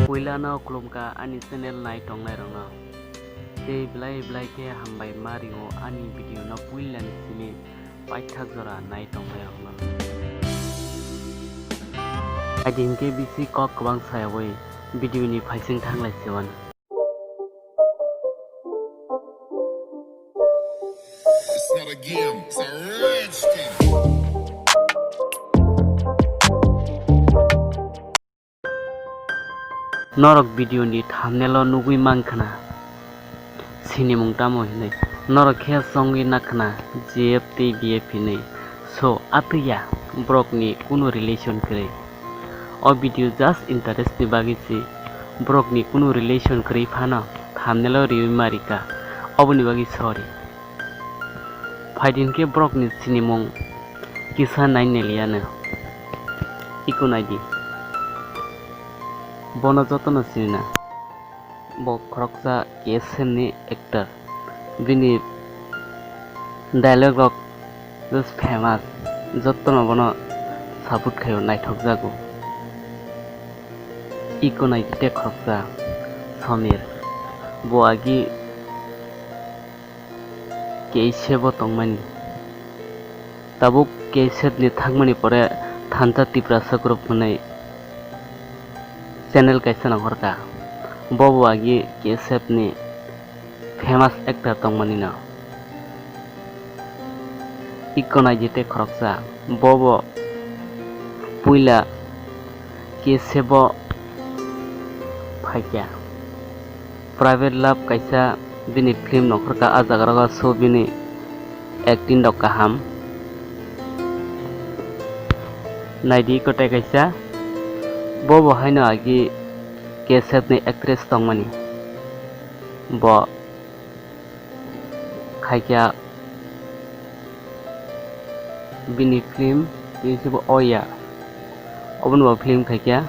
Puilana klumka ani channel nai tongnai rongno tei blai ke hambai mario ani video no puilani sini paithak jora nai tongnai rongno adin ke bisi kok kwang sayawai video ni phaising thanglai sewan It's not a game, it's a rich thing. Norok video ni thumbnail o nugui mangkhana sinimung tamo hinai norok khe songi nakhana jf tei bf hinai so atuya brok ni kuno relation kre o video just interest ni bagi si brok ni kuno relation kre phano thumbnail o riwi marika oboni bagi sorry phaidin ke brok ni sinimung kisa nainne liana ikunadi bono jotono sinina bo khoroksa KSM ni actor bini dialogue rok just famous jotono bono sabut khayo naithok jago ikonai te khoroksa Samir bo agi keise bo tongmani tabuk keset ni thangmani pore thanta tipra sakrup munai channel kaisa nangorka bobo agi KSF ni famous actor tongmani na ikona jete khoroksa bobo puila KSF bo phaikya private love kaisa bini film nokhorka ajagraga so bini acting dok kaham naidi kotai kaisa bobo haino agi KSF ni actress tongmani bo khaikya bini film yisibo oya obon bo film khaikya